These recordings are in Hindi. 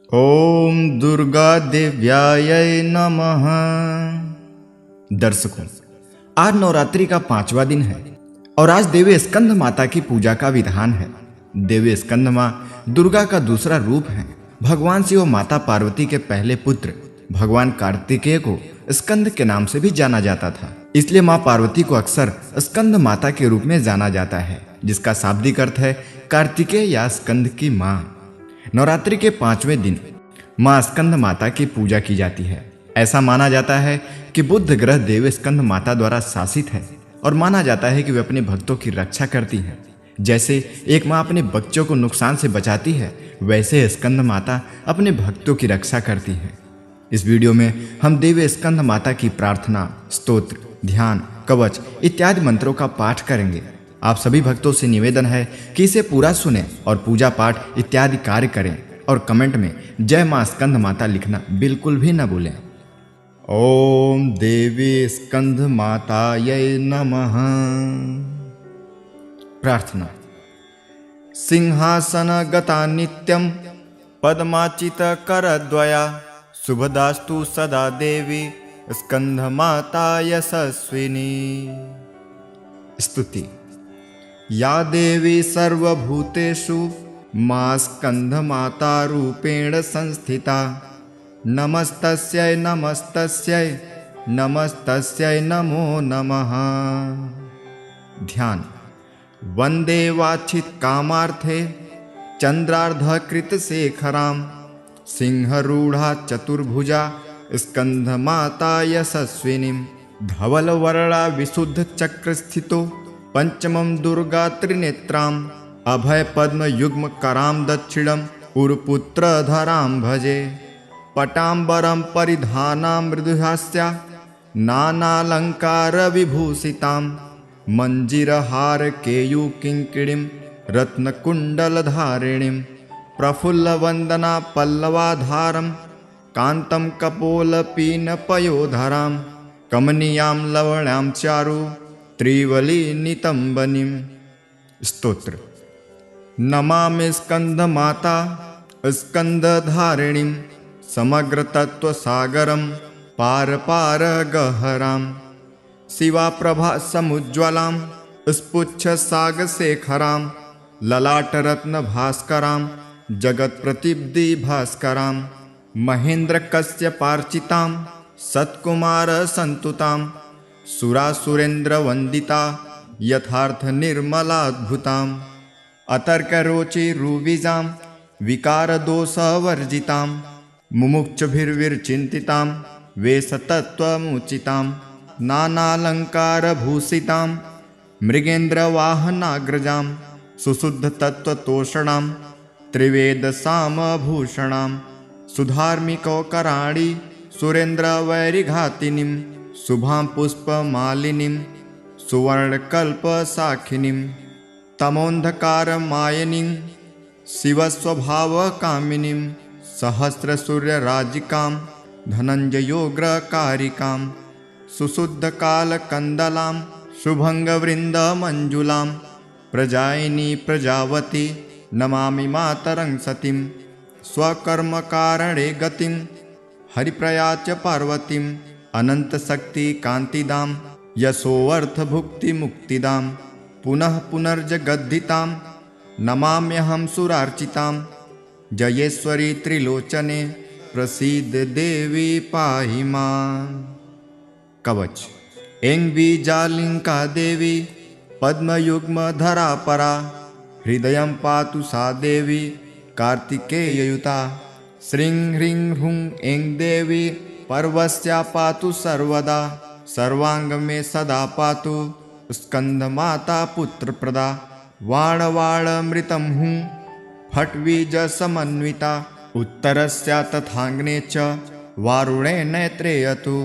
ओम दुर्गा देव्याय नमः। दर्शकों, आज नवरात्रि का 5वां दिन है और आज देवी स्कंद माता की पूजा का विधान है। देवी स्कंद माँ दुर्गा का दूसरा रूप है। भगवान शिव और माता पार्वती के पहले पुत्र भगवान कार्तिकेय को स्कंद के नाम से भी जाना जाता था। इसलिए माँ पार्वती को अक्सर स्कंद माता के रूप में जाना जाता है, जिसका शाब्दिक अर्थ है कार्तिकेय या स्कंद की माँ। नवरात्रि के 5वें दिन माँ स्कंद माता की पूजा की जाती है। ऐसा माना जाता है कि बुध ग्रह देवी स्कंद माता द्वारा शासित है और माना जाता है कि वे अपने भक्तों की रक्षा करती हैं। जैसे एक माँ अपने बच्चों को नुकसान से बचाती है, वैसे स्कंद माता अपने भक्तों की रक्षा करती है। इस वीडियो में हम देवी स्कंद माता की प्रार्थना, स्तोत्र, ध्यान, कवच इत्यादि मंत्रों का पाठ करेंगे। आप सभी भक्तों से निवेदन है कि इसे पूरा सुनें और पूजा पाठ इत्यादि कार्य करें और कमेंट में जय मां स्कंद माता लिखना बिल्कुल भी न भूलें। ओम देवी स्कंद मातायै नमः। प्रार्थना। सिंहासन गता नित्यं पद्माचित करद्वया शुभदास्तु सदा देवी स्कंद माता यशस्विनी। स्तुति। या देवी सर्वभूतेषु मां स्कंधमाता रूपेण संस्थिता। नमस्तस्यै नमस्तस्यै नमस्तस्यै नमो नमः। ध्यान। वंदे वाछित कामार्थे चंद्रार्धकृतशेखरां सिंहरूढ़ा चतुर्भुजा स्कंधमाता यशस्विनीं। धवलवर्णा विशुद्ध चक्र स्थितो पंचमं दुर्गा त्रिनेत्रां अभय पद्म युग्म करां दक्षिणं उरुपुत्रधरां भजे। पटाम्बरं परिधानां मृदुहास्या नानालंकार विभूषितां मंजीरहार केयूकिंकिणीं रत्नकुण्डलधारिणीं प्रफुल्लवन्दना पल्लवाधारं कान्तं कपोलपीनपयोधरां कमनीयां लवण्यां चारु त्रिवली नितंबनीं। स्तोत्र। नमामि स्कंद माता स्कंदधारिणीं समग्र तत्व सागरं पार पार गहरां शिवा प्रभा समुज्ज्वलां स्पुच्छ सागशेखरां ललाट रत्न भास्करां जगत प्रतिब्धि भास्करां महेंद्र कश्यपार्चितां सत्कुमार संतुतां सुरासुरेन्द्र वंदिता यथार्थ निर्मलाद्भुताम् अतर्क रोचि रुविजां विकार दोष वर्जितां मुमुक्षुभिर्विचिन्तितां वेशतत्त्वमुचितां नानालंकार भूषितां मृगेन्द्र वाहनाग्रजां सुशुद्ध तत्त्वतोषणां त्रिवेद सामभूषणां सुधार्मिकौकराणि सुरेन्द्र वैरिघातिनीं शुभां पुष्पमालिनीं सुवर्णकल्पसाखिनीं तमोन्धकारमायिनीं शिवस्वभावकामिनीं सहस्रसूर्यराजिकां धनञ्जयोग्रकारिकां सुशुद्धकालकन्दलां शुभङ्गवृन्दमञ्जुलां प्रजायिनी प्रजावती नमामि मातरं सतीं स्वकर्मकारणे गतिं हरिप्रया च पार्वतीं अनंत शक्ति कांतिदां यशोवर्थ भुक्ति मुक्तिदां पुनः पुनर्जगद्धितां नमाम्यहं सुरार्चितां जयेश्वरी त्रिलोचने प्रसीद देवी पाहि मां। कवच। ऐं बीजालिंका देवी पद्मयुग्म धरा परा हृदयं पातु सा देवी कार्तिकेययुता। श्रीं ह्रीं ह्रूं ऐं देवी पर्वस्या पातु सर्वदा सर्वांग में सदा पातु स्कंद माता पुत्र प्रदा। वाणवाणमृतं हूँ फट्वीज समन्विता उत्तरस्या तथाग्ने च वारुणे नेत्रेयतु।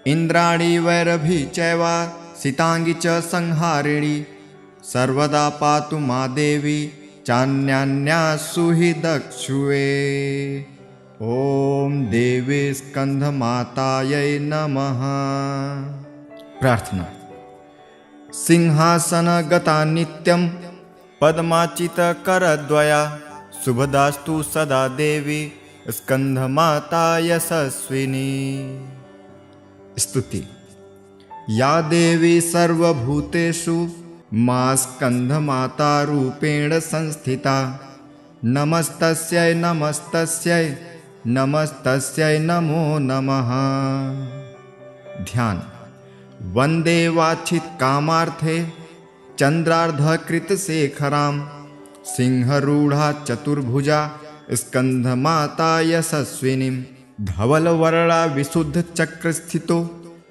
इंद्राणी वैरभी चैवा सितांगी च संहारिणी सर्वदा पातु मा देवी चान्यान्यासु हि दक्षुवे। ओम देवी स्कंद मातायै नमः। प्रार्थना। सिंहासन गता नित्यं पद्माचित करद्वया शुभदास्तु सदा देवी स्कंधमाता यशस्विनी। स्तुति। या देवी सर्वभूतेषु मा स्कंधमाता रूपेण संस्थिता, नमस्तस्यै नमस्तस्यै नमस्तस्यै नमो नमः। ध्यान। वंदे वाछित कामार्थे चंद्रार्धकृत शेखरां, सिंहरूढ़ा चतुर्भुजा स्कंधमाता यशस्विनीं, धवलवर्णा विशुद्ध चक्र स्थितो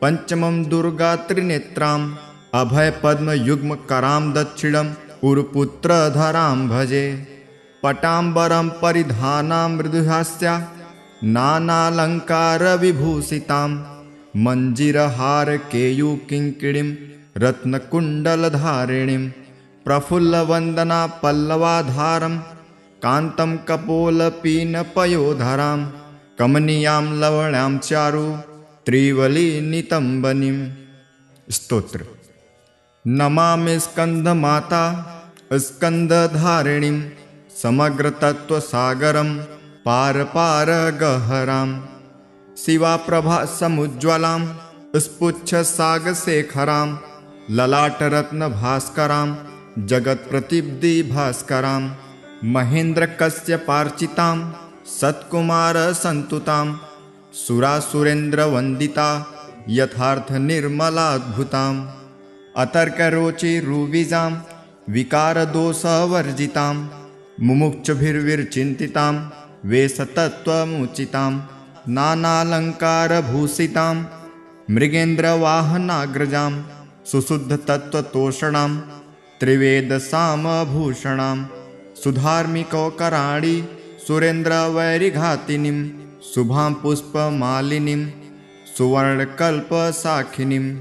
पंचमं दुर्गा त्रिनेत्रां, अभय पद्म युग्म करां दक्षिणं उरुपुत्रधरां भजे। पटाम्बरं परिधानां मृदुहास्या नानालंकार विभूषितां, मंजीरहार केयूकिंकिणीं रत्नकुण्डलधारिणीं, प्रफुल्लवन्दना पल्लवाधारं कान्तं कपोलपीनपयोधरां, कमनीयां लवण्यां चारु त्रिवलिनितम्बनीं। स्तोत्र। नमामि स्कंधमाता स्कंदधारिणीं, समग्र तत्व सागरं पार पार गहरां, शिवाप्रभा समुज्ज्वलां स्पुच्छ सागशेखरां, ललाटरत्न भास्करां जगत प्रतिब्धि भास्करां, महेन्द्र कश्यपार्चितां सत्कुमार संतुतां, सुरासुरेन्द्र वंदिता यथार्थ निर्मलाद्भुतां, अतर्करोचि रुविजां विकार दोषवर्जितां, मुमुक्षुभिर्विचिन्तितां वेशतत्त्वमुचितां, नानालंकारभूषितां मृगेन्द्रवाहनाग्रजां, सुशुद्धतत्त्वतोषणां त्रिवेदसामभूषणां, सुधार्मिकौकराणि सुरेन्द्रवैरिघातिनीं, शुभां पुष्पमालिनीं सुवर्णकल्पसाखिनीं,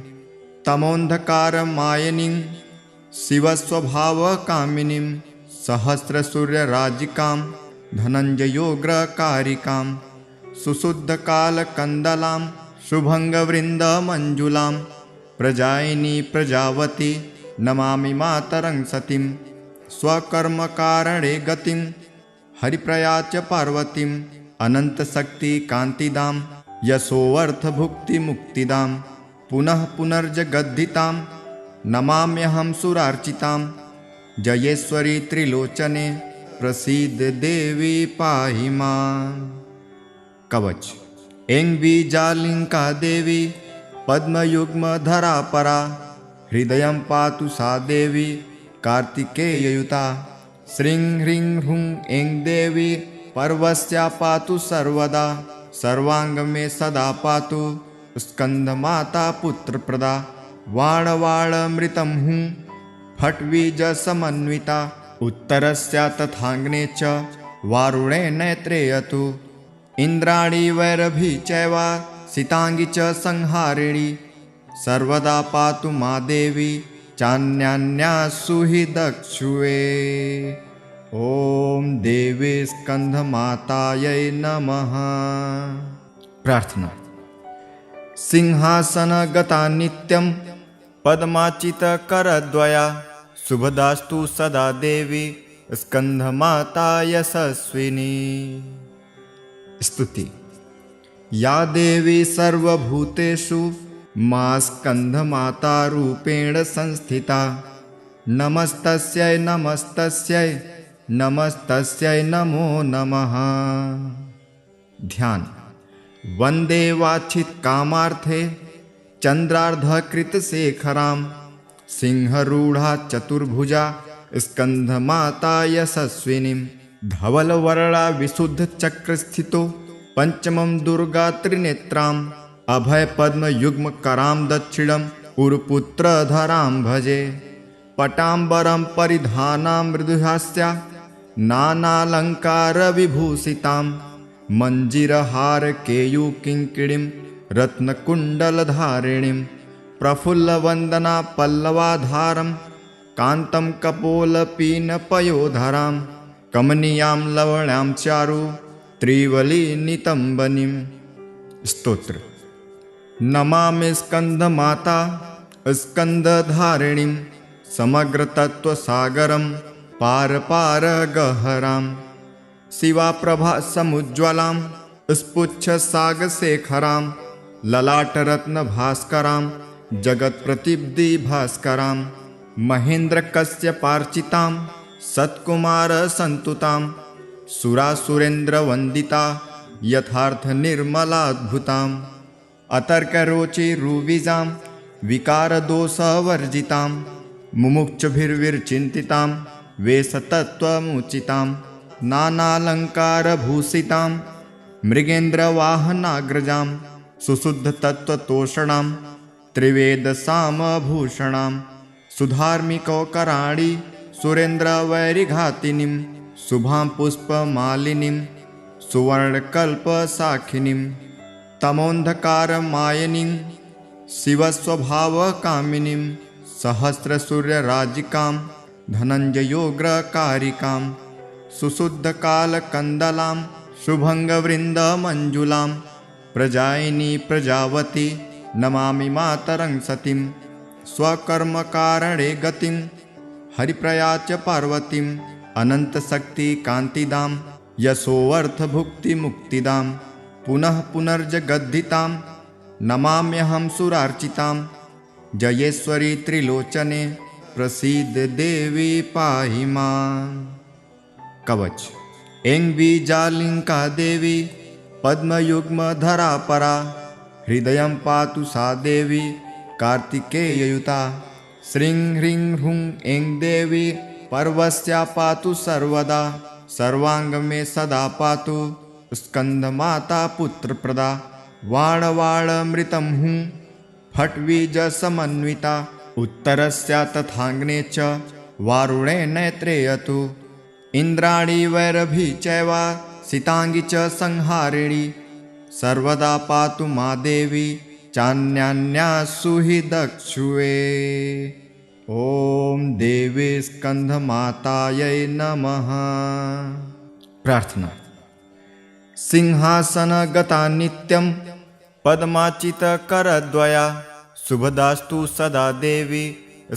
तमोन्धकारमायिनीं शिवस्वभावकामिनीं, सहस्रसूर्यराजिकां धनञ्जयोग्रकारिकां, सुशुद्धकालकन्दलां शुभङ्गवृन्दमञ्जुलां, प्रजायिनी प्रजावती नमामि मातरं सतीं, स्वकर्मकारणे गतिं हरिप्रयाच्य पार्वतीं, अनन्तशक्तिकान्तिदां यशोऽर्थभुक्तिमुक्तिदां, पुनः पुनर्जगद्धितां नमाम्यहं सुरार्चितां, जयेश्वरी त्रिलोचने प्रसीद देवी पाहि मां। कवच। ऐं बीजालिंका देवी पद्मयुग्मधरा परा, हृदयं पातु सा देवी कार्तिकेययुता, श्रीं ह्रीं ह्रूं ऐं देवी पर्वस्या पातु सर्वदा, सर्वांग मे सदा पातु स्कंधमाता पुत्रप्रदा, वाणवाणमृतं हूं फट्वीजसमन्विता, उत्तरस्या तथाग्ने च वारुणे नेत्रेयतु, इन्द्राणी वैरभी चैवा सितांगी च संहारिणी, सर्वदा पातु मा देवी चान्यान्यासु हि दक्षुवे। ओम देवी स्कंधमातायै नमः। प्रार्थना। सिंहासनगता नित्यं पद्माचितकरद्वया, शुभदास्तु सदा देवी स्कंधमाता यशस्विनी। स्तुति। या देवी सर्वभूतेषु मा स्कंधमाता रूपेण संस्थिता, नमस्तस्यै नमस्तस्यै नमस्तस्यै नमो नमः। ध्यान। वंदे वाछित कामार्थे चंद्रार्धकृत शेखरां, सिंहरूढ़ा चतुर्भुजा स्कंधमाता यशस्विनीं, धवलवर्णा विशुद्ध चक्र स्थितो पंचमं दुर्गा त्रिनेत्रां, अभय पद्म युग्म करां दक्षिणं उरुपुत्रधरां भजे। पटाम्बरं परिधानां मृदुहास्या नानालंकार विभूषितां, मंजीरहार केयूकिंकिणीं रत्नकुण्डलधारिणीं, प्रफुल्लवन्दना पल्लवाधारं कान्तं कपोलपीनपयोधरां, कमनीयां लवण्यां चारु त्रिवलिनितम्बनीं। स्तोत्र। नमामि स्कंधमाता स्कंदधारिणीं, समग्र तत्व सागरं पार पार गहरां, शिवाप्रभा समुज्ज्वलां स्पुच्छसागशेखरां ललाटरत्नभास्करां जगत्प्रतिब्दिभास्करां महेन्द्रकश्यपार्चितां सत्कुमारसन्तुतां सुरासुरेन्द्रवन्दिता यथार्थनिर्मलाद्भुताम् अतर्करोचिरुविजां विकारदोषवर्जितां मुमुक्षुभिर्विचिन्तितां वेशतत्त्वमुचितां नानालङ्कारभूषितां मृगेन्द्रवाहनाग्रजां सुशुद्धतत्त्वतोषणां त्रिवेदसामभूषणां सुधार्मिकौकराणि सुरेन्द्रवैरिघातिनीं शुभां पुष्पमालिनीं सुवर्णकल्पसाखिनीं तमोन्धकारमायिनीं शिवस्वभावकामिनीं सहस्रसूर्यराजिकां धनञ्जयोग्रकारिकां सुशुद्धकालकन्दलां शुभङ्गवृन्दमञ्जुलां प्रजायिनी प्रजावती नमामि मातरं सतीं स्वकर्मकारणे गतिं हरिप्रयाच पार्वतीं अनन्तशक्तिकान्तिदां यशोऽर्थभुक्तिमुक्तिदां पुनः पुनर्जगद्धितां नमाम्यहं सुरार्चितां जयेश्वरी त्रिलोचने प्रसीद देवी पाहि माम्। कवच। ऐं बीजालिङ्का देवी पद्मयुग्मधरा परा हृदयं पातु सा देवी कार्तिकेययुता श्रीं ह्रीं ह्रूं ऐं देवी पर्वस्या पातु सर्वदा सर्वांग में सदा पातु स्कंदमाता पुत्रप्रदा वाणवाणमृतं हूँ फट्वीजसमन्विता उत्तरस्या तथाग्ने च वारुणे नेत्रेयतु इन्द्राणी वैरभी चैवा सितांगी च संहारिणी सर्वदा पातु मा देवी चान्यान्यासु हि दक्षुवे। ओम देवी स्कंधमातायै नमः। प्रार्थना। सिंहासनगता नित्यं पद्माचितकरद्वया शुभदास्तु सदा देवी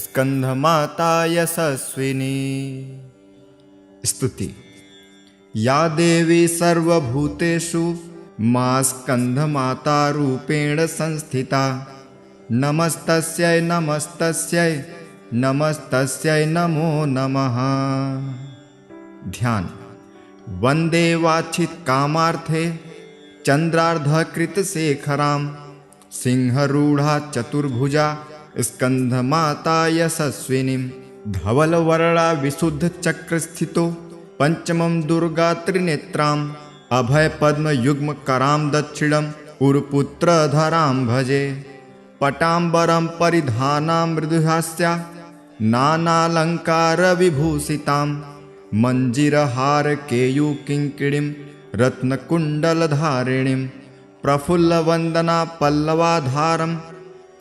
स्कंधमाता यशस्विनी। स्तुति। या देवी सर्वभूतेषु मा स्कंधमाता रूपेण संस्थिता नमस्तस्यै नमस्तस्यै नमस्तस्यै नमो नमः। ध्यान। वंदे वाछित कामार्थे चंद्रार्धकृतशेखरां सिंहरूढ़ा चतुर्भुजा स्कंधमाता यशस्विनीं धवलवर्णा विशुद्धचक्रस्थितो पंचमं दुर्गा त्रिनेत्रां अभय पद्मयुग्मकरां दक्षिणं उरुपुत्रधरां भजे पटाम्बरं परिधानां मृदुहास्या नानालङ्कारविभूषितां मञ्जीरहारकेयूकिङ्किणीं रत्नकुण्डलधारिणीं प्रफुल्लवन्दना पल्लवाधारं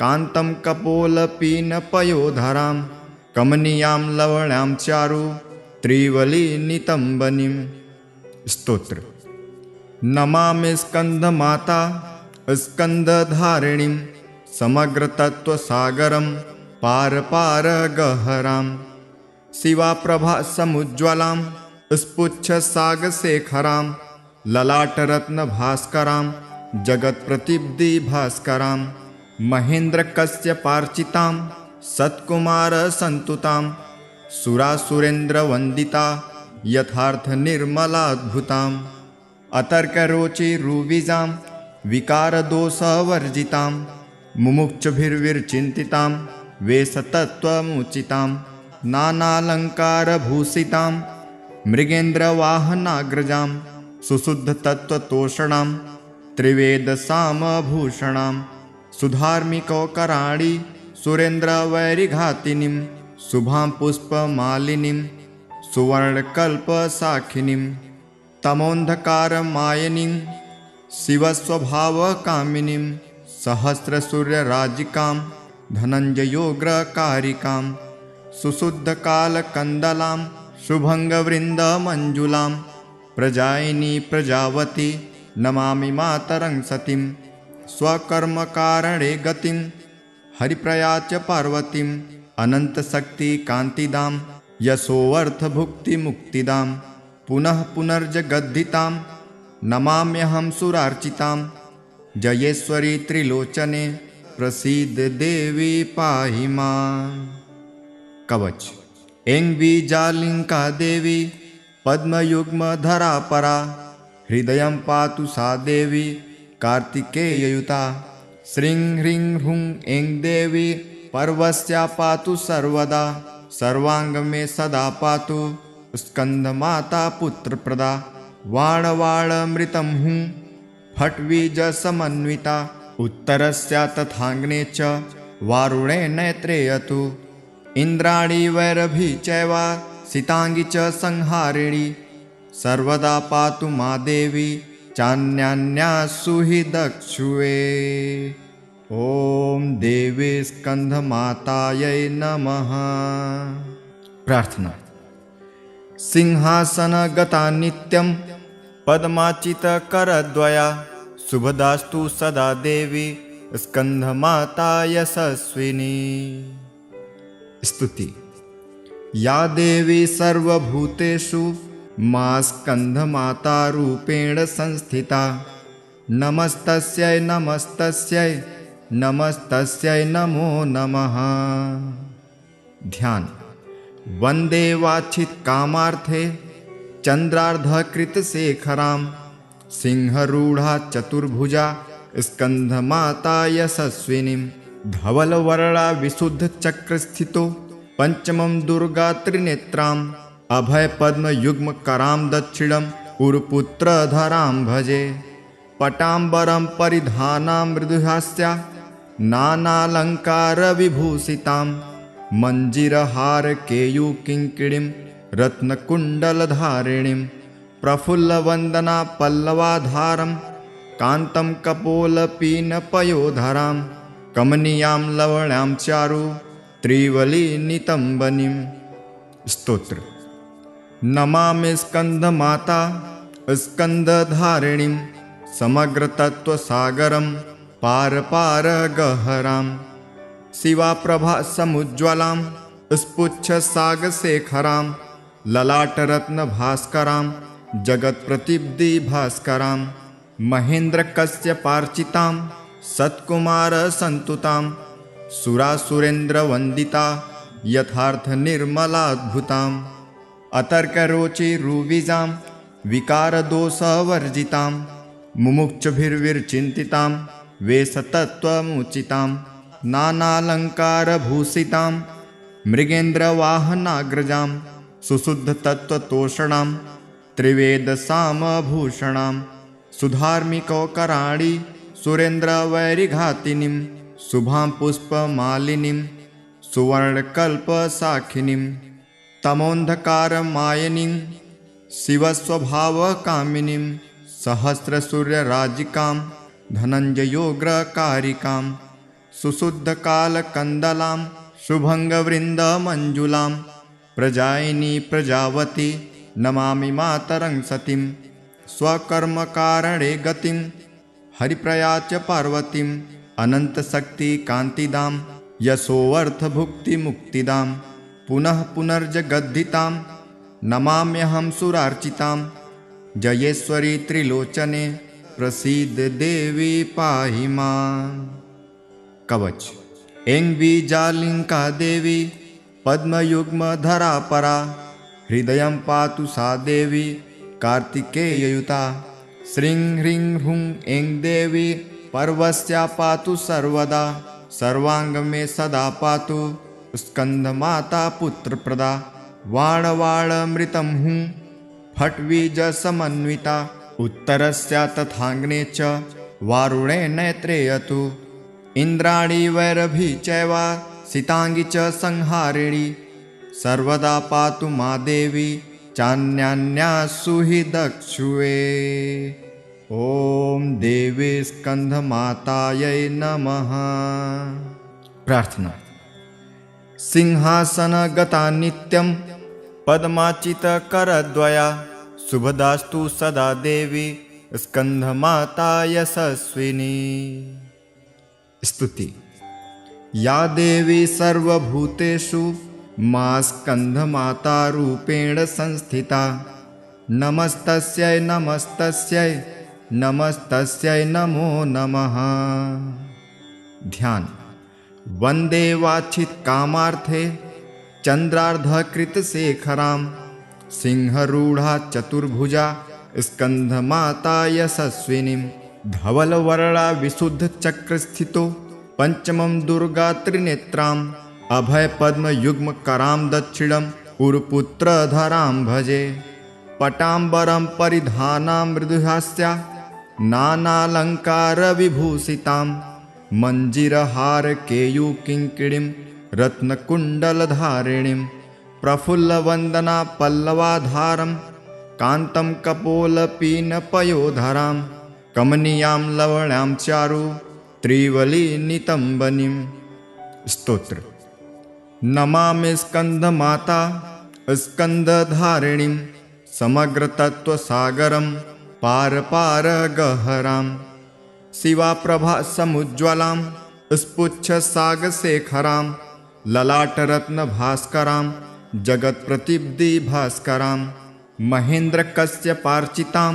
कान्तं कपोलपीनपयोधरां कमनीयां लवण्यां चारु त्रिवलिनितम्बनीं। स्तोत्र। नमामि स्कंदमाता स्कंदधारिणीं समग्रतत्त्वसागरं पार पार गहरां शिवाप्रभा समुज्ज्वलां स्पुच्छसागशेखरां ललाटरत्नभास्करां जगत्प्रतिब्दिभास्करां महेन्द्रकश्यपार्चितां सत्कुमारसन्तुतां सुरासुरेन्द्रवन्दिता यथार्थनिर्मलाद्भुताम् अतर्करोचिरुविजां विकारदोषवर्जितां मुमुक्षुभिर्विचिन्तितां वेशतत्त्वमुचितां नानालङ्कारभूषितां मृगेन्द्रवाहनाग्रजां सुशुद्धतत्त्वतोषणां त्रिवेदसामभूषणां सुधार्मिकौकराणि सुरेन्द्रवैरिघातिनीं शुभां पुष्पमालिनीं सुवर्णकल्पसाखिनीं तमोन्धकारमायिनीं शिवस्वभावकामिनीं सहस्रसूर्यराजिकां धनञ्जयोग्रकारिकां सुशुद्धकालकन्दलां शुभङ्गवृन्दमञ्जुलां प्रजायिनी प्रजावती नमामि मातरं सतीं स्वकर्मकारणे गतिं हरिप्रयाच पार्वतीं अनन्तशक्तिकान्तिदां यशोऽर्थभुक्तिमुक्तिदां पुनः पुनर्जगद्धितां नमाम्यहं सुरार्चितां जयेश्वरी त्रिलोचने प्रसीद देवी पाहि माम्। कवच। ऐं बीजालिंका देवी पद्मयुग्मधरा परा हृदयं पातु सा देवी कार्तिकेययुता। श्रीं ह्रीं ह्रूं ऐं देवी पर्वस्या पातु सर्वदा सर्वांग में सदा पातु स्कंदमाता पुत्रप्रदा। वाणवाणमृतं हूँ फट्वीज समन्विता उत्तरस्या तथाग्ने च वारुणे नेत्रेयतु। इंद्राणी वैरभी चैवा सितांगी च संहारिणी सर्वदा पातु मा देवी चान्यान्यासु हि दक्षुवे। ओम देवी स्कंधमातायै नमः। प्रार्थना। सिंहासनगता नित्यं पद्माचितकरद्वया शुभदास्तु सदा देवी स्कंधमाता यशस्विनी। स्तुति। या देवी सर्वभूतेषु मा स्कंधमाता रूपेण संस्थिता नमस्तस्यै नमस्तस्यै नमस्तस्यै नमो नमः। ध्यान। वंदे वाछित कामार्थे चंद्रार्धकृतशेखरां सिंहरूढ़ा चतुर्भुजा स्कंधमाता यशस्विनीं। धवलवर्णा विशुद्ध चक्रस्थितो पंचमं दुर्गा त्रिनेत्रां अभय पद्म युग्म करां दक्षिणं उरुपुत्रधरां भजे। पटाम्बरं परिधानां मृदुहास्या नानालंकार विभूषितां मंजीरहार केयूकिंकिणीं रत्नकुण्डलधारिणीं। प्रफुल्लवन्दना पल्लवाधारं कान्तं कपोलपीनपयोधरां कमनीयां लवण्यां चारु त्रिवलिनितम्बनीं। स्तोत्र। नमामि स्कंदमाता स्कंदधारिणीं समग्रतत्त्वसागरं पार पार गहरां। शिवाप्रभा समुज्ज्वलां स्पुच्छसागशेखरां ललाटरत्नभास्करां जगत्प्रतिब्धिभास्करां। महेन्द्रकश्यपार्चितां सत्कुमारसन्तुतां सुरासुरेन्द्रवन्दिता यथार्थनिर्मलाद्भुताम्। अतर्करोचिरुविजां विकारदोषवर्जितां मुमुक्षुभिर्विचिन्तितां वेशतत्त्वमुचितां। नानालङ्कारभूषितां मृगेन्द्रवाहनाग्रजां सुशुद्धतत्त्वतोषणां त्रिवेदसामभूषणां। सुधार्मिकौकराणि सुरेन्द्रवैरिघातिनीं शुभां पुष्पमालिनीं सुवर्णकल्पसाखिनीं। तमोन्धकारमायिनीं शिवस्वभावकामिनीं सहस्रसूर्यराजिकां धनञ्जयोग्रकारिकां। सुशुद्धकालकन्दलां शुभङ्गवृन्दमञ्जुलां प्रजायिनी प्रजावती नमामि मातरं सतीं। स्वकर्मकारणे गतिं हरिप्रया च पार्वतीं अनन्तशक्तिकान्तिदां यशोऽर्थभुक्तिमुक्तिदां। पुनः पुनर्जगद्धितां नमाम्यहं सुरार्चितां जयेश्वरी त्रिलोचने प्रसीद देवी पाहि माम्। कवच। ऐं बीजालिंका देवी पद्मयुग्मधरा परा हृदयं पातु सा देवी कार्तिकेययुता। श्रीं ह्रीं ह्रूं ऐं देवी पर्वस्या पातु सर्वदा सर्वांग में सदा पातु स्कंदमाता पुत्रप्रदा। वाणवाणमृतं हूँ फट्वीज समन्विता उत्तरस्या तथाग्ने च वारुणे नेत्रेयतु। इंद्राणी वैरभी चैवा सितांगी च संहारिणी सर्वदा पातु मा देवी चान्यान्यासु हि दक्षुवे। ओम देवी स्कंधमातायै नमः। प्रार्थना। सिंहासनगता नित्यं पद्माचितकरद्वया शुभदास्तु सदा देवी स्कंधमाता यशस्विनी। स्तुति। या देवी सर्वभूतेषु मा स्कंधमाता रूपेण संस्थिता नमस्तस्यै नमस्तस्यै नमस्तस्यै नमो नमः। ध्यान। वंदे वाछित कामार्थे चंद्रार्धकृतशेखरां सिंहरूढ़ा चतुर्भुजा स्कंधमाता यशस्विनीं धवलवर्णा विशुद्ध चक्र स्थितो पंचमं दुर्गा त्रिनेत्रां अभय पद्म युग्म करां दक्षिणं उरुपुत्रधरां भजे। पटाम्बरं परिधानां मृदुहास्या नानालंकार विभूषितां मंजीरहार केयूकिंकिणीं रत्नकुण्डलधारिणीं प्रफुल्लवन्दना पल्लवाधारं कान्तं कपोलपीनपयोधरां कमनीयां लवण्यां चारु त्रिवलिनितम्बनीं। स्तोत्र। नमामि स्कंदमाता स्कंदधारिणीं समग्र तत्वसागरं पार पार गहरां शिवाप्रभा समुज्ज्वलां स्पुच्छ सागशेखरां ललाटरत्न भास्करां जगत्प्रतिब्धि भास्करां महेन्द्र कश्यपार्चितां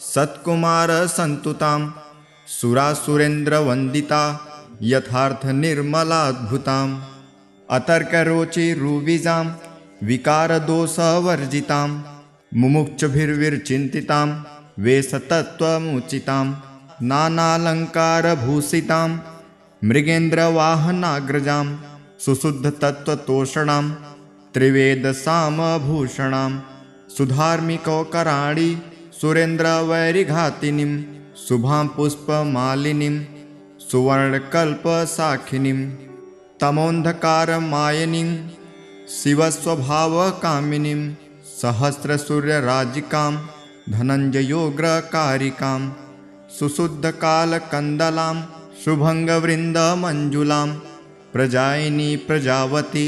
सत्कुमार संतुतां सुरासुरेन्द्र वंदिता यथार्थ निर्मलाद्भुतां अतर्करोचि रुविजां विकार दोषवर्जितां मुमुक्षुभिर्विचिन्तितां वेशतत्त्वमुचितां नानालंकारभूषितां मृगेन्द्रवाहनाग्रजां सुशुद्धतत्त्वतोषणां त्रिवेदसामभूषणां सुधार्मिकौकराणि सुरेन्द्रवैरिघातिनीं शुभां पुष्पमालिनीं सुवर्णकल्पसाखिनीं तमोन्धकारमायिनीं शिवस्वभावकामिनीं सहस्रसूर्यराजिकां धनञ्जयोग्रकारिकां सुशुद्धकालकन्दलां शुभङ्गवृन्दमञ्जुलां प्रजायिनी प्रजावती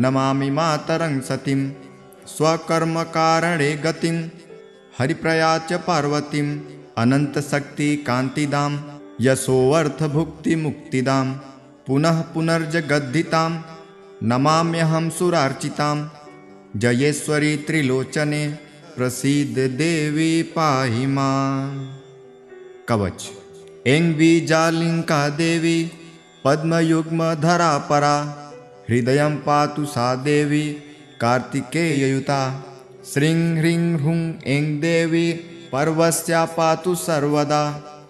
नमामि मातरं सतीं स्वकर्मकारणे गतिं हरिप्रया च पार्वतीं अनन्तशक्तिकान्तिदां यशोऽर्थभुक्तिमुक्तिदां पुनः पुनर्जगद्धितां नमाम्यहं सुरार्चितां जयेश्वरी त्रिलोचने प्रसीद देवी पाहि माम्। कवच। ऐं बीजालिंका देवी पद्मयुग्मधरा परा हृदयं पातु सा देवी कार्तिकेययुता श्रीं ह्रीं ह्रूं ऐं देवी पर्वस्या पातु सर्वदा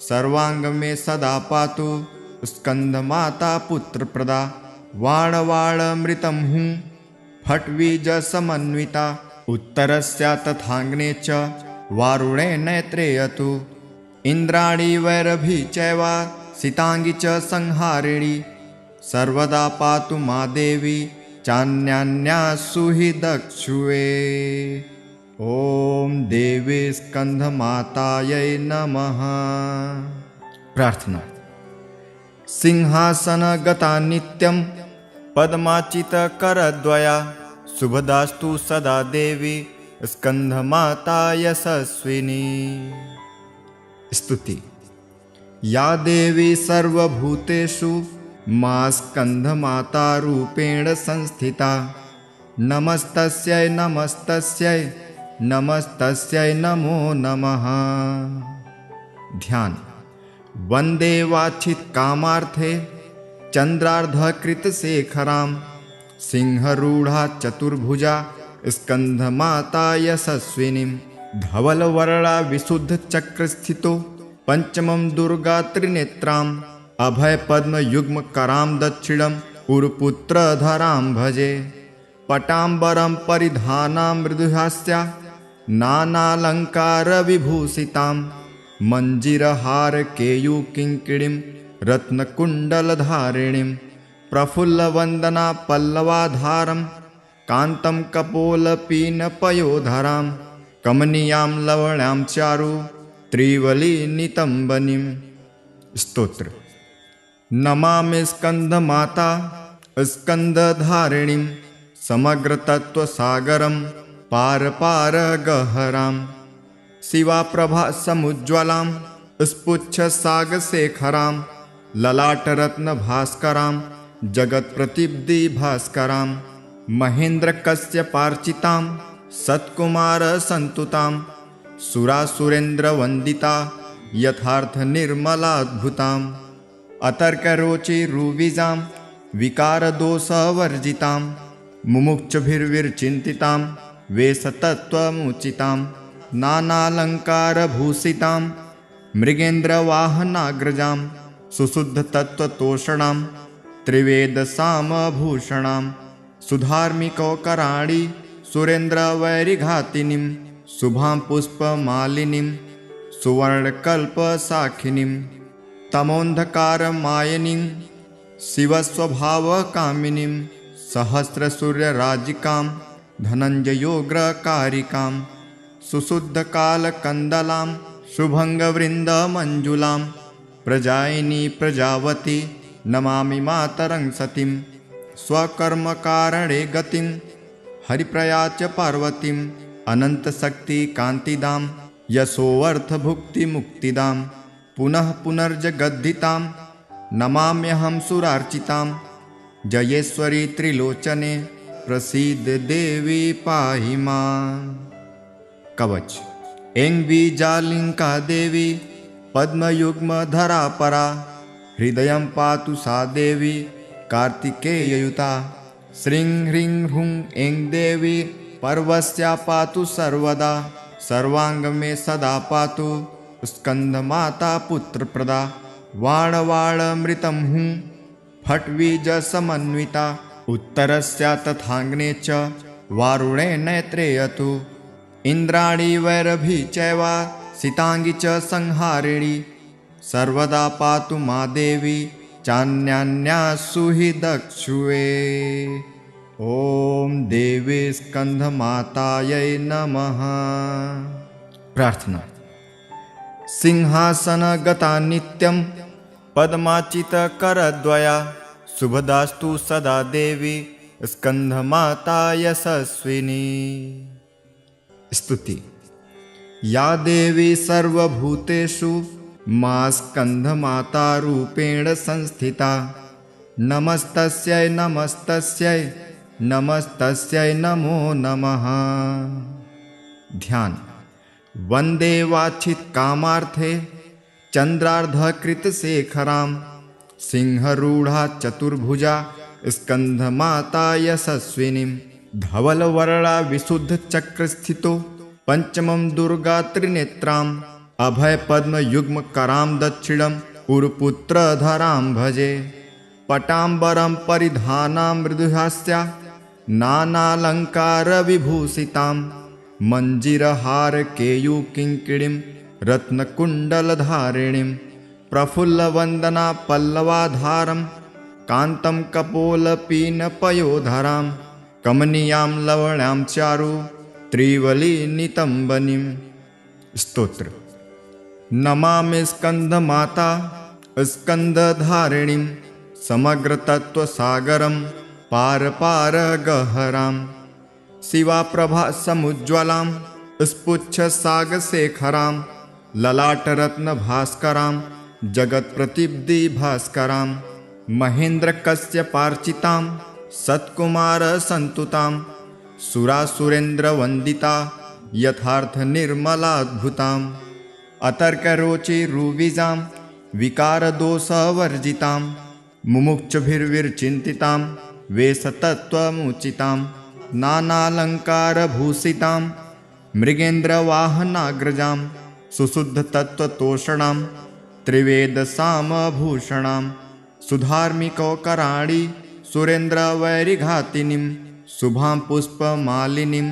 सर्वांग में सदा पातु स्कंदमाता पुत्रप्रदा वाणवाणमृतं हूं फट्वीजसमन्विता उत्तरस्या तथाग्ने च वारुणे नेत्रेयतु इन्द्राणी वैरभी चैवा सितांगी च संहारिणी सर्वदा पातु मा देवी चान्यान्यासु हि दक्षुवे। ओम देवी स्कंधमातायै नमः। प्रार्थना। सिंहासनगता नित्यं पद्माचितकरद्वया शुभदास्तु सदा देवी स्कंधमाता यशस्विनी। स्तुति। या देवी सर्वभूतेषु मा स्कंधमाता रूपेण संस्थिता नमस्तस्यै नमस्तस्यै नमस्तस्यै नमो नमः। ध्यान। वंदे वाछित कामार्थे चंद्रार्धकृतशेखरां सिंहरूढ़ा चतुर्भुजा स्कंधमाता यशस्विनीं धवलवर्णा विशुद्ध चक्र स्थितो पंचमं दुर्गा त्रिनेत्रां अभय पद्म युग्म करां दक्षिणं उरुपुत्रधरां भजे। पटाम्बरं परिधानां मृदुहास्या नानालंकार विभूषितां मंजीरहार केयूकिंकिणीं रत्नकुण्डलधारिणीं प्रफुल्लवन्दना पल्लवाधारं कान्तं कपोलपीनपयोधरां कमनीयां लवण्यां चारु त्रिवलिनितम्बनीं। स्तोत्र। नमामि स्कंदमाता स्कंदधारिणीं समग्र तत्वसागरं पार पार गहरां शिवाप्रभा समुज्ज्वलां स्पुच्छ सागशेखरां ललाटरत्न भास्करां जगत्प्रतिब्धि भास्करां महेन्द्र कश्यपार्चितां सत्कुमार संतुतां सुरासुरेन्द्रवन्दिता यथार्थ निर्मलाद्भुताम् अतर्करोचिरुविजां विकारदोषवर्जितां मुमुक्षुभिर्विचिन्तितां वेशतत्त्वमुचितां नानालङ्कारभूषितां मृगेन्द्रवाहनाग्रजां सुशुद्धतत्त्वतोषणां त्रिवेदसामभूषणां सुधार्मिकौकराणि सुरेन्द्रवैरिघातिनीं शुभां पुष्पमालिनीं सुवर्णकल्पसाखिनीं तमोन्धकारमायिनीं शिवस्वभावकामिनीं सहस्रसूर्यराजिकां धनञ्जयोग्रकारिकां सुशुद्धकालकन्दलां शुभङ्गवृन्दमञ्जुलां प्रजायिनी प्रजावती नमामि मातरं सतीं स्वकर्मकारणे गतिं हरिप्रयाच पार्वतीं अनन्तशक्तिकान्तिदां यशोऽर्थभुक्तिमुक्तिदां पुनः पुनर्जगद्धितां नमाम्यहं सुरार्चितां जयेश्वरी त्रिलोचने प्रसीद देवी पाहि माम्। कवच। ऐं बीजालिंका देवी पद्मयुग्मधरा परा हृदयं पातु सा देवी कार्तिकेययुता श्रीं ह्रीं ह्रूं ऐं देवी पर्वस्या पातु सर्वदा सर्वांग में सदा पातु स्कंदमाता पुत्रप्रदा वाणवाणमृतं हूँ फट्वीज समन्विता उत्तरस्या तथाग्ने च वारुणे नेत्रेयतु इंद्राणी वैरभी चैवा सितांगी च संहारिणी सर्वदा पातु मा देवी चान्यान्यासु हि दक्षुवे। ओम देवी स्कंधमातायै नमः। प्रार्थना। सिंहासनगता नित्यं पद्माचितकरद्वया शुभदास्तु सदा देवी स्कंधमाता यशस्विनी। स्तुति। या देवी सर्वभूतेषु मा स्कंधमाता रूपेण संस्थिता नमस्तस्यै नमस्तस्यै नमस्तस्यै नमो नमः। ध्यान। वंदे वाछित कामार्थे चंद्रार्धकृतशेखरां सिंहरूढ़ा चतुर्भुजा स्कंधमाता यशस्विनीं धवलवर्णा विशुद्ध चक्रस्थितो पंचमं दुर्गा त्रिनेत्रां अभय पद्म युग्म करां दक्षिणं उरुपुत्रधरां भजे पटाम्बरं परिधानां मृदुहास्या नानालंकार विभूषितां मंजीरहार केयूकिंकिणीं रत्नकुण्डलधारिणीं प्रफुल्लवन्दना पल्लवाधारं कान्तं कपोलपीनपयोधरां कमनीयां लवण्यां चारु त्रिवलिनितम्बनीं। स्तोत्र। नमामि स्कंदमाता स्कंदधारिणीं समग्रतत्त्वसागरं पार पार गहरां शिवाप्रभा समुज्ज्वलां स्पुच्छसागशेखरां ललाटरत्नभास्करां जगत्प्रतिब्धिभास्करां महेन्द्रकश्यपार्चितां सत्कुमारसन्तुतां सुरासुरेन्द्रवन्दिता यथार्थनिर्मलाद्भुताम् अतर्करोचिरुविजां विकारदोषवर्जितां मुमुक्षुभिर्विचिन्तितां वेशतत्त्वमुचितां नानालङ्कारभूषितां मृगेन्द्रवाहनाग्रजां सुशुद्धतत्त्वतोषणां त्रिवेदसामभूषणां सुधार्मिकौकराणि सुरेन्द्रवैरिघातिनीं शुभां पुष्पमालिनीं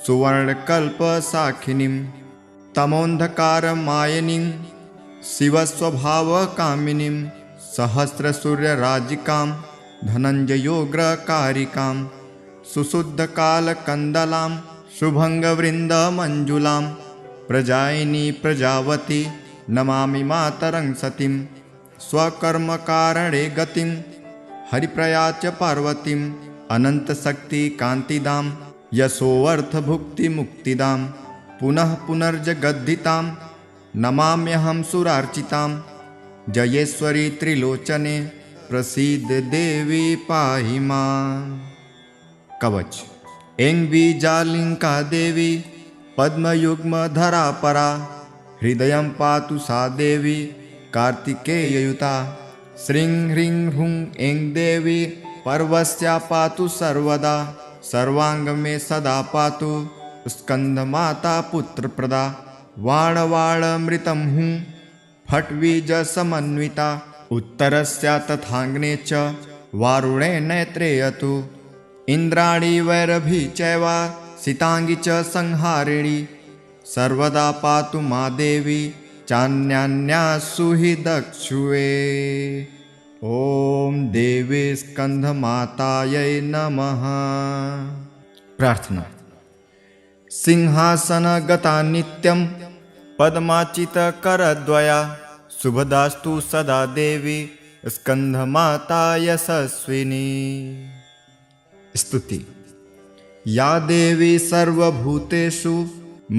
सुवर्णकल्पसाखिनीं तमोन्धकारमायिनीं शिवस्वभावकामिनीं सहस्रसूर्यराजिकां धनञ्जयोग्रकारिकां सुशुद्धकालकन्दलां शुभङ्गवृन्दमञ्जुलां प्रजायिनी प्रजावती नमामि मातरं सतीं स्वकर्मकारणे गतिं हरिप्रयाच पार्वतीं अनन्तशक्तिकान्तिदां यशोऽर्थभुक्तिमुक्तिदां पुनः पुनर्जगद्धितां नमाम्यहं सुरार्चितां जयेश्वरी त्रिलोचने प्रसीद देवी पाहि माम्। कवच। ऐं बीजालिंका देवी पद्मयुग्मधरा परा हृदयं पातु सा देवी कार्तिकेययुता श्रीं ह्रीं ह्रूं ऐं देवी पर्वस्या पातु सर्वदा सर्वांग में सदा पातु स्कंदमाता पुत्रप्रदा वाणवाणमृतं हूँ फट्वीज समन्विता उत्तरस्या तथाग्ने च वारुणे नेत्रेयतु इंद्राणी वैरभी चैवा सितांगी च संहारिणी सर्वदा पातु मा देवी चान्यान्यासु हि दक्षुवे। ओम देवी स्कंधमातायै नमः। प्रार्थना। सिंहासनगता नित्यं पद्माचितकरद्वया शुभदास्तु सदा देवी स्कंधमाता यशस्विनी। स्तुति। या देवी सर्वभूतेषु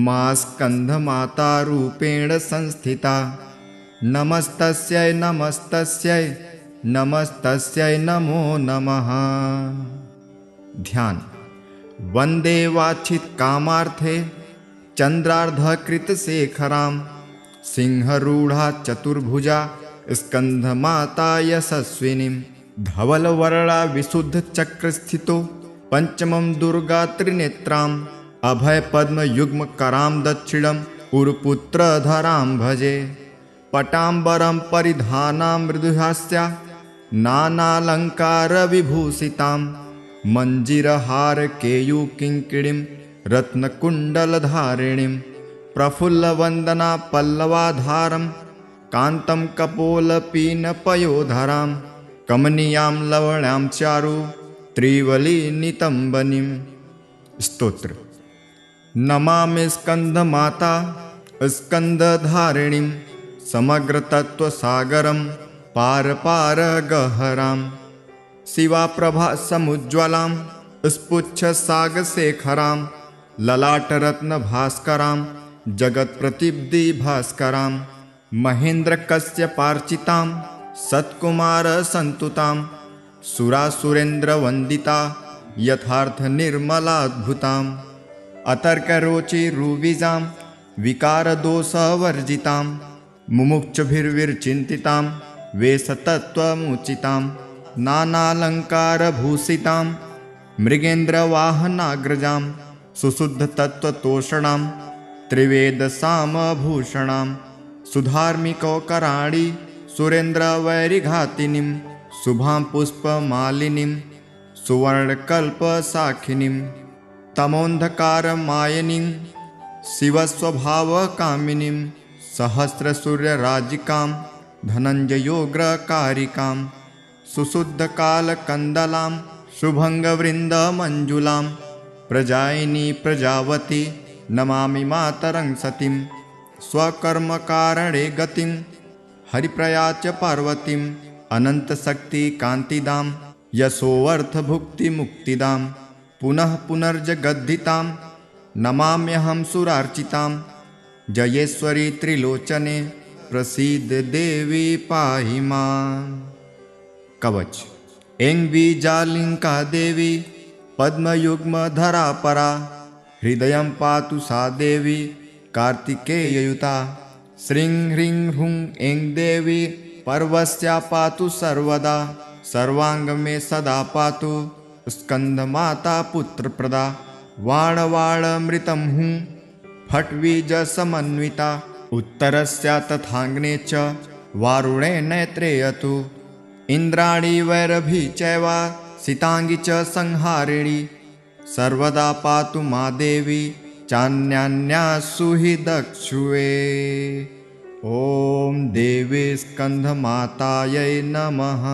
मा स्कंधमाता रूपेण संस्थिता नमस्तस्यै नमस्तस्यै नमस्तस्यै नमो नमः। ध्यान। वंदे वाछित कामार्थे चंद्रार्धकृतशेखरां सिंहरूढ़ा चतुर्भुजा स्कंधमाता यशस्विनीं धवलवर्णा विशुद्धचक्रस्थितो पंचमं दुर्गा त्रिनेत्रां अभयपद्मयुग्मकरां दक्षिणम् उरुपुत्रधरां भजे पटाम्बरं परिधानां मृदुहास्या नानालङ्कारविभूषितां मञ्जीरहारकेयूकिङ्किणीं रत्नकुण्डलधारिणीं प्रफुल्लवन्दना पल्लवाधारं कान्तं कपोलपीनपयोधरां कमनीयां लवण्यां चारु त्रिवलिनितम्बनीं। स्तोत्र। नमामि स्कंदमाता स्कंदधारिणीं समग्रतत्त्वसागरं पार पार गहरां शिवाप्रभा समुज्ज्वलां स्पुच्छसागशेखरां ललाटरत्नभास्करां जगत्प्रतिब्धिभास्करां महेन्द्रकश्यपार्चितां सत्कुमारसन्तुतां सुरासुरेन्द्रवन्दिता यथार्थनिर्मलाद्भुताम् अतर्करोचिरुविजां विकारदोषवर्जितां मुमुक्षुभिर्विचिन्तितां वेशतत्त्वमुचितां नानालङ्कारभूषितां मृगेन्द्रवाहनाग्रजां सुशुद्धतत्त्वतोषणां त्रिवेदसामभूषणां सुधार्मिकौकराणि सुरेन्द्रवैरिघातिनीं शुभां पुष्पमालिनीं सुवर्णकल्पसाखिनीं तमोन्धकारमायिनीं शिवस्वभावकामिनीं सहस्रसूर्यराजिकां धनञ्जयोग्रकारिकां सुशुद्धकालकन्दलां शुभङ्गवृन्दमञ्जुलां प्रजायिनी प्रजावती नमामि मातरं सतीं स्वकर्मकारणे गतिं हरिप्रया च पार्वतीं अनन्तशक्तिकान्तिदां यशोऽर्थभुक्तिमुक्तिदां पुनः पुनर्जगद्धितां नमाम्यहं सुरार्चितां जयेश्वरी त्रिलोचने प्रसीद देवी पाहि माम्। कवच। ऐं बीजालिङ्का देवी पद्मयुग्मधरा परा हृदयं पातु सा देवी कार्तिकेययुता श्रीं ह्रीं ह्रूं ऐं देवी पर्वस्या पातु सर्वदा सर्वांग में सदा पातु स्कंदमाता पुत्रप्रदा वाणवाणमृतं हूँ फट्वीज समन्विता उत्तरस्या तथाग्ने च वारुणे नेत्रेयतु इंद्राणी वैरभी चैवा सितांगी च संहारिणी सर्वदा पातु मा देवी चान्यान्यासु हि दक्षुवे। ओम देवी स्कंधमातायै नमः।